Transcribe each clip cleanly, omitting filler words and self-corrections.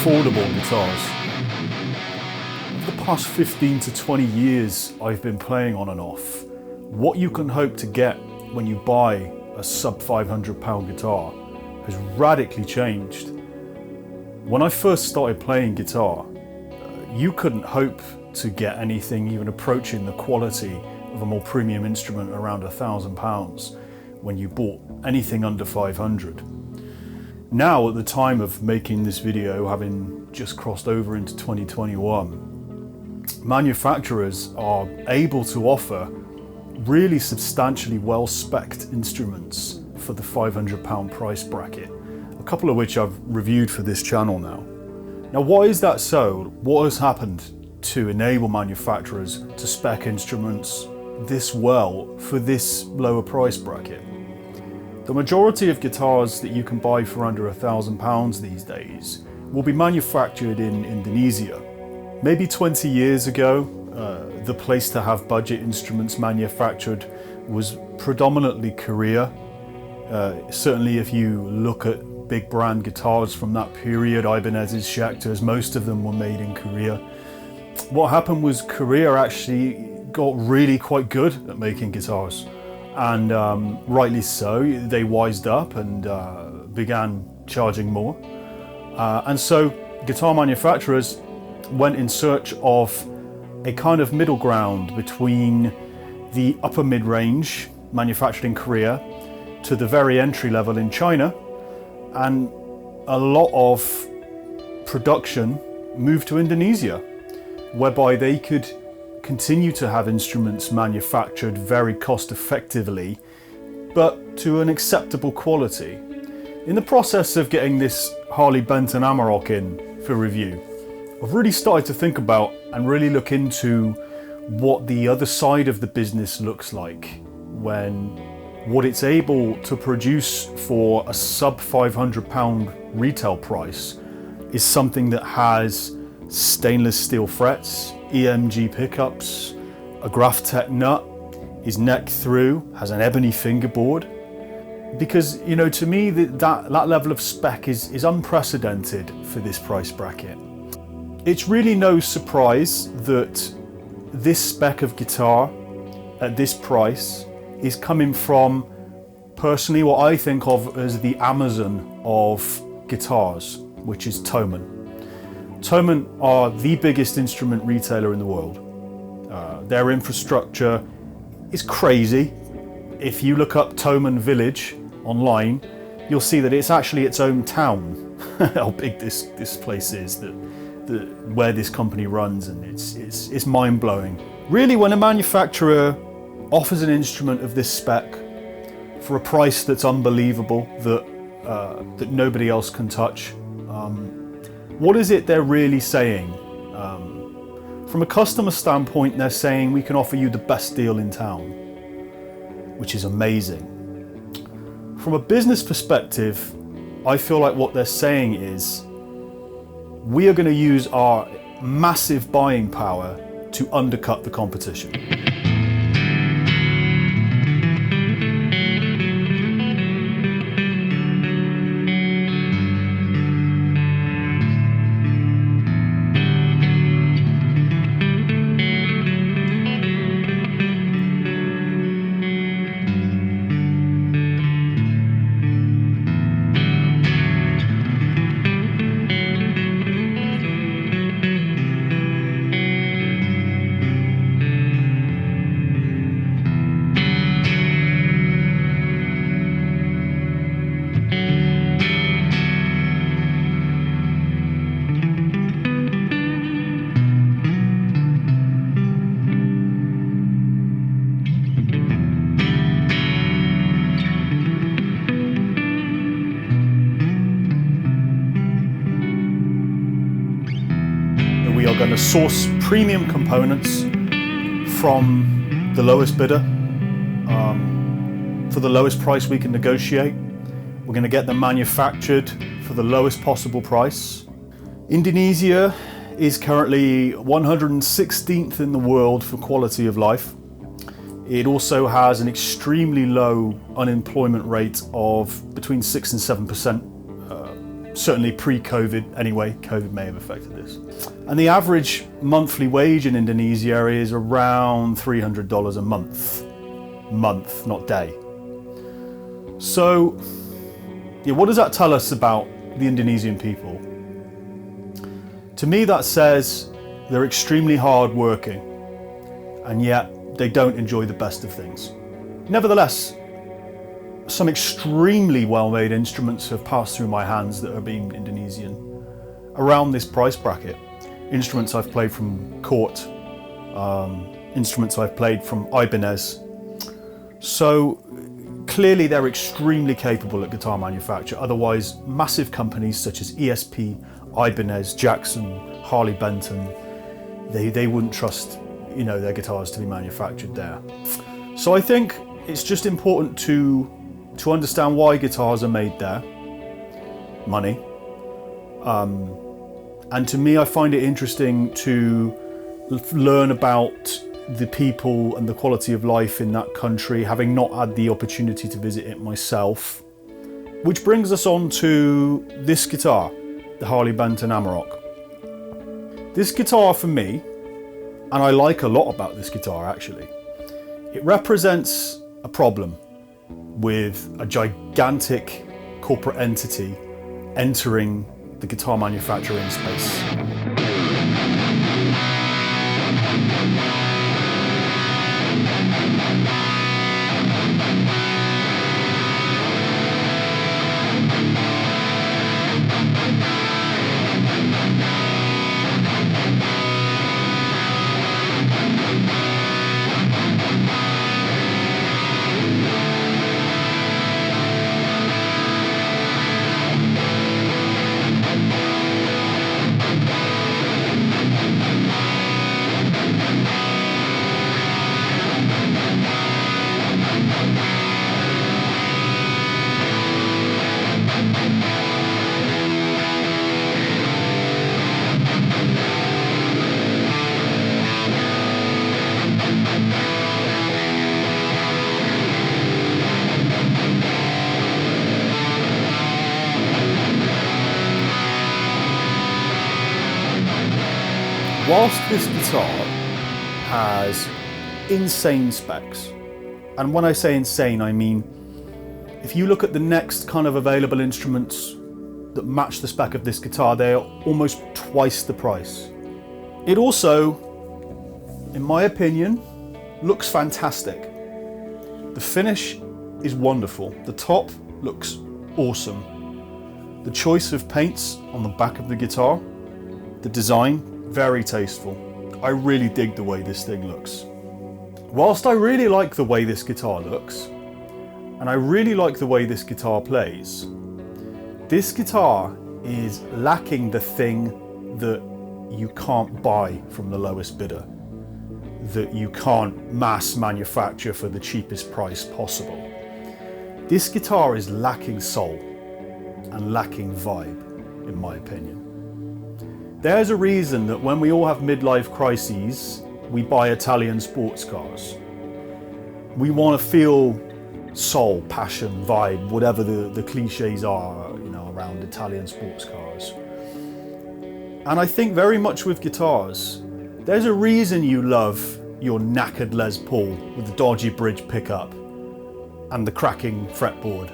affordable guitars. For the past 15 to 20 years I've been playing on and off. What you can hope to get when you buy a sub £500 guitar has radically changed. When I first started playing guitar, you couldn't hope to get anything even approaching the quality of a more premium instrument around £1,000 when you bought anything under 500. Now, at the time of making this video, having just crossed over into 2021, manufacturers are able to offer really substantially well-specced instruments for the £500 price bracket, a couple of which I've reviewed for this channel now. Now, why is that so? What has happened to enable manufacturers to spec instruments this well for this lower price bracket? The majority of guitars that you can buy for under £1,000 these days will be manufactured in Indonesia. Maybe 20 years ago, the place to have budget instruments manufactured was predominantly Korea. Certainly if you look at big brand guitars from that period, Ibanez's, Schecter's, most of them were made in Korea. What happened was Korea actually got really quite good at making guitars, and rightly so. They wised up and began charging more. And so guitar manufacturers went in search of a kind of middle ground between the upper mid-range manufactured in Korea to the very entry level in China, and a lot of production moved to Indonesia, whereby they could continue to have instruments manufactured very cost effectively, but to an acceptable quality. In the process of getting this Harley Benton Amarok in for review, I've really started to think about and really look into what the other side of the business looks like when what it's able to produce for a sub £500 retail price is something that has stainless steel frets, EMG pickups, a Graphtec nut, is neck through, has an ebony fingerboard. Because, you know, to me that level of spec is unprecedented for this price bracket. It's really no surprise that this spec of guitar at this price is coming from, personally, what I think of as the Amazon of guitars, which is Thomann. Thomann are the biggest instrument retailer in the world. Their infrastructure is crazy. If you look up Thomann Village online, you'll see that it's actually its own town. How big this place is, where this company runs, and it's mind-blowing. Really, when a manufacturer offers an instrument of this spec for a price that's unbelievable, that nobody else can touch, what is it they're really saying? From a customer standpoint, they're saying we can offer you the best deal in town, which is amazing. From a business perspective, I feel like what they're saying is we are going to use our massive buying power to undercut the competition. We are going to source premium components from the lowest bidder for the lowest price we can negotiate. We're going to get them manufactured for the lowest possible price. Indonesia is currently 116th in the world for quality of life. It also has an extremely low unemployment rate of between 6 and 7%. Certainly pre-COVID anyway. COVID may have affected this. And the average monthly wage in Indonesia is around $300 a month. Month, not day. So, yeah, what does that tell us about the Indonesian people? To me, that says they're extremely hard working, and yet they don't enjoy the best of things. Nevertheless, some extremely well-made instruments have passed through my hands that are being Indonesian around this price bracket. Instruments I've played from Court, instruments I've played from Ibanez. So clearly they're extremely capable at guitar manufacture. Otherwise, massive companies such as ESP, Ibanez, Jackson, Harley Benton, they wouldn't trust, you know, their guitars to be manufactured there. So I think it's just important to understand why guitars are made there. Money. And to me, I find it interesting to learn about the people and the quality of life in that country, having not had the opportunity to visit it myself. Which brings us on to this guitar, the Harley Benton Amarok. This guitar for me, and I like a lot about this guitar actually, it represents a problem with a gigantic corporate entity entering the guitar manufacturing space. Whilst this guitar has insane specs, and when I say insane, I mean if you look at the next kind of available instruments that match the spec of this guitar, they are almost twice the price. It also, in my opinion, looks fantastic. The finish is wonderful. The top looks awesome. The choice of paints on the back of the guitar, the design, very tasteful. I really dig the way this thing looks. Whilst I really like the way this guitar looks, and I really like the way this guitar plays, this guitar is lacking the thing that you can't buy from the lowest bidder, that you can't mass manufacture for the cheapest price possible. This guitar is lacking soul and lacking vibe, in my opinion. There's a reason that when we all have midlife crises, we buy Italian sports cars. We want to feel soul, passion, vibe, whatever the cliches are, you know, around Italian sports cars. And I think very much with guitars, there's a reason you love your knackered Les Paul with the dodgy bridge pickup and the cracking fretboard.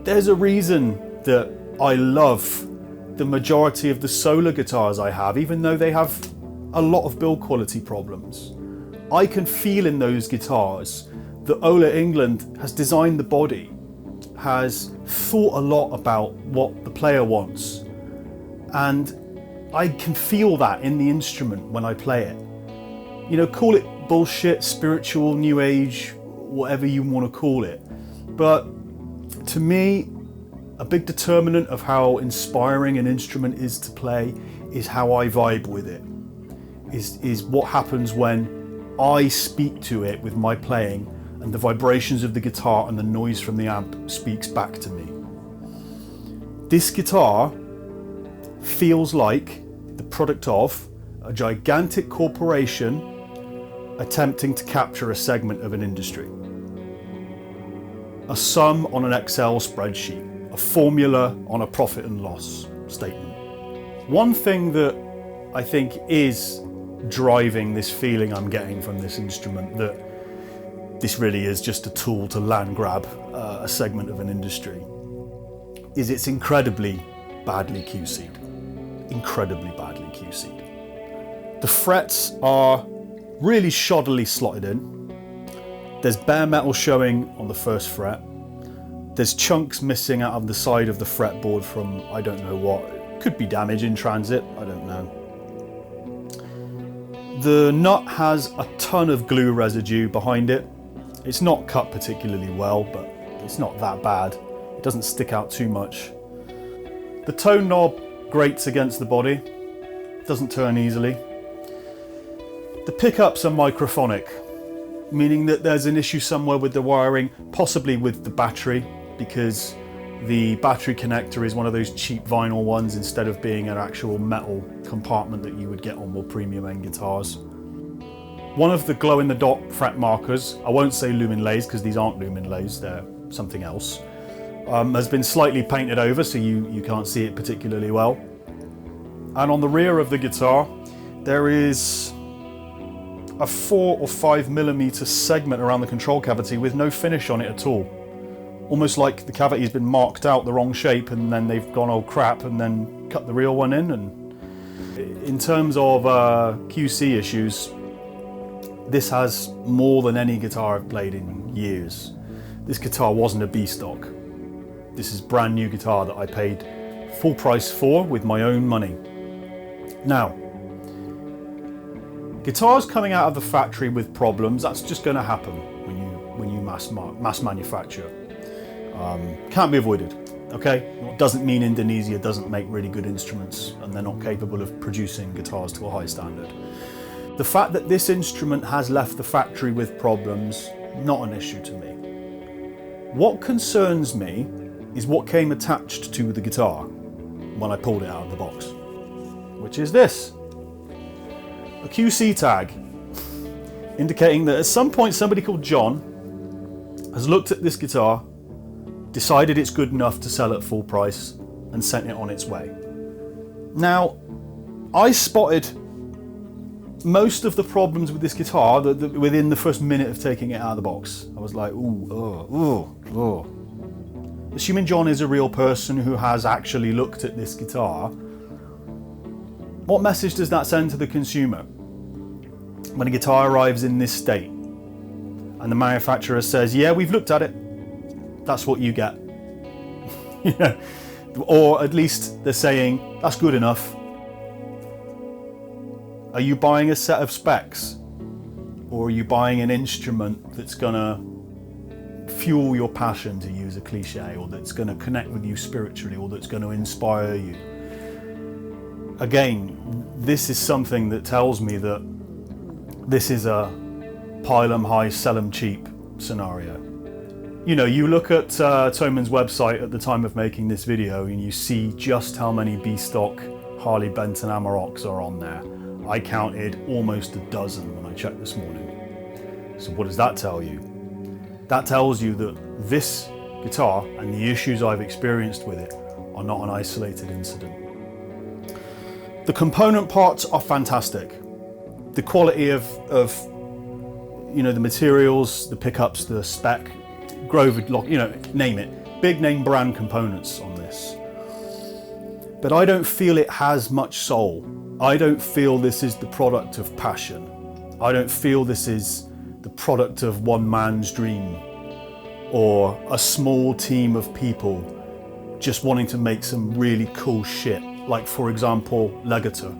There's a reason that I love the majority of the solar guitars I have, even though they have a lot of build quality problems. I can feel in those guitars that Ola England has designed the body, has thought a lot about what the player wants, and I can feel that in the instrument when I play it. You know, call it bullshit, spiritual, new age, whatever you want to call it, but to me, a big determinant of how inspiring an instrument is to play is how I vibe with it, is what happens when I speak to it with my playing, and the vibrations of the guitar and the noise from the amp speaks back to me. This guitar feels like the product of a gigantic corporation attempting to capture a segment of an industry. A sum on an Excel spreadsheet. a formula on a profit and loss statement. One thing that I think is driving this feeling I'm getting from this instrument, that this really is just a tool to land grab a segment of an industry, is it's incredibly badly QC'd. Incredibly badly QC'd. The frets are really shoddily slotted in. There's bare metal showing on the first fret. There's chunks missing out of the side of the fretboard from I don't know what. It could be damage in transit, I don't know. The nut has a ton of glue residue behind it. It's not cut particularly well, but it's not that bad. It doesn't stick out too much. The tone knob grates against the body, doesn't turn easily. The pickups are microphonic, meaning that there's an issue somewhere with the wiring, possibly with the battery, because the battery connector is one of those cheap vinyl ones instead of being an actual metal compartment that you would get on more premium end guitars. One of the glow-in-the-dark fret markers, I won't say lumen lays because these aren't lumen lays, they're something else, has been slightly painted over so you can't see it particularly well. And on the rear of the guitar there is a 4 or 5 millimeter segment around the control cavity with no finish on it at all. Almost like the cavity's been marked out the wrong shape and then they've gone, oh crap, and then cut the real one in. And in terms of QC issues, this has more than any guitar I've played in years. This guitar wasn't a B stock. This is brand new guitar that I paid full price for with my own money. Now, guitars coming out of the factory with problems, that's just going to happen when you mass manufacture. Can't be avoided, okay? It doesn't mean Indonesia doesn't make really good instruments and they're not capable of producing guitars to a high standard. The fact that this instrument has left the factory with problems, not an issue to me. What concerns me is what came attached to the guitar when I pulled it out of the box, which is this. A QC tag indicating that at some point somebody called John has looked at this guitar, decided it's good enough to sell at full price and sent it on its way. Now, I spotted most of the problems with this guitar within the first minute of taking it out of the box. I was like, ooh. Assuming John is a real person who has actually looked at this guitar, what message does that send to the consumer? When a guitar arrives in this state and the manufacturer says, yeah, we've looked at it, that's what you get. Yeah. Or at least they're saying, that's good enough. Are you buying a set of specs? Or are you buying an instrument that's gonna fuel your passion, to use a cliche, or that's gonna connect with you spiritually, or that's gonna inspire you? Again, this is something that tells me that this is a pile 'em high, sell 'em cheap scenario. You know, you look at Thoman's website at the time of making this video and you see just how many B-stock Harley Benton Amaroks are on there. I counted almost a dozen when I checked this morning. So what does that tell you? That tells you that this guitar and the issues I've experienced with it are not an isolated incident. The component parts are fantastic. The quality of you know, the materials, the pickups, the spec, Grover lock, you know, name it. Big name brand components on this. But I don't feel it has much soul. I don't feel this is the product of passion. I don't feel this is the product of one man's dream or a small team of people just wanting to make some really cool shit. Like, for example, Legator.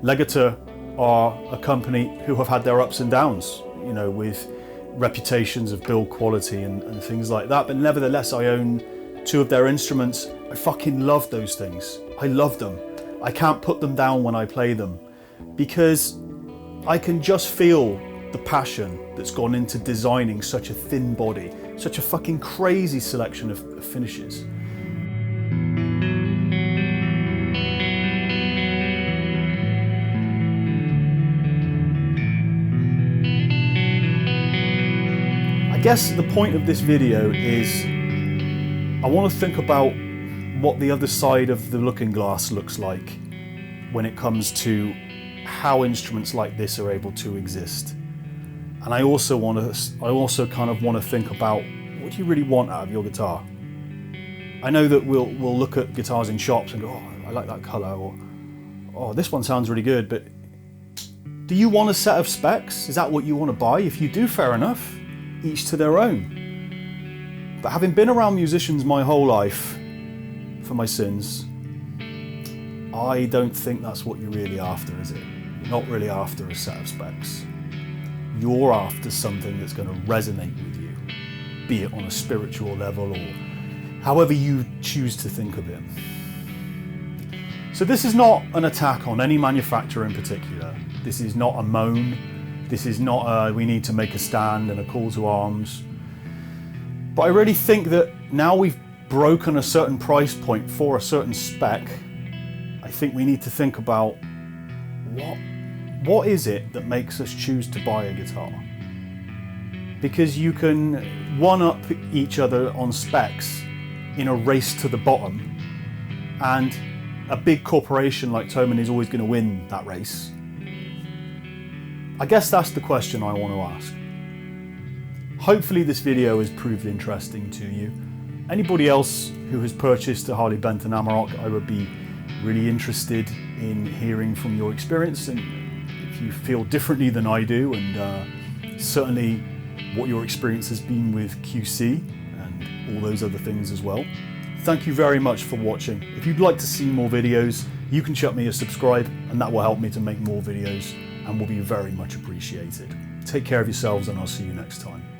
Legator are a company who have had their ups and downs, you know, with reputations of build quality and things like that. But nevertheless, I own 2 of their instruments. I fucking love those things. I love them. I can't put them down when I play them because I can just feel the passion that's gone into designing such a thin body, such a fucking crazy selection of finishes. I guess the point of this video is I want to think about what the other side of the looking glass looks like when it comes to how instruments like this are able to exist. And I also kind of want to think about, what do you really want out of your guitar? I know that we'll look at guitars in shops and go, oh, I like that colour, or oh, this one sounds really good, but do you want a set of specs? Is that what you want to buy? If you do, fair enough, each to their own. But having been around musicians my whole life, for my sins, I don't think that's what you're really after, is it? You're not really after a set of specs. You're after something that's going to resonate with you, be it on a spiritual level or however you choose to think of it. So this is not an attack on any manufacturer in particular. This is not a moan. This is not a, we need to make a stand and a call to arms. But I really think that now we've broken a certain price point for a certain spec, I think we need to think about what is it that makes us choose to buy a guitar? Because you can one-up each other on specs in a race to the bottom, and a big corporation like Thomann is always going to win that race. I guess that's the question I want to ask. Hopefully this video has proved interesting to you. Anybody else who has purchased a Harley Benton Amarok, I would be really interested in hearing from your experience, and if you feel differently than I do, and certainly what your experience has been with QC and all those other things as well. Thank you very much for watching. If you'd like to see more videos, you can chuck me a subscribe, and that will help me to make more videos and will be very much appreciated. Take care of yourselves, and I'll see you next time.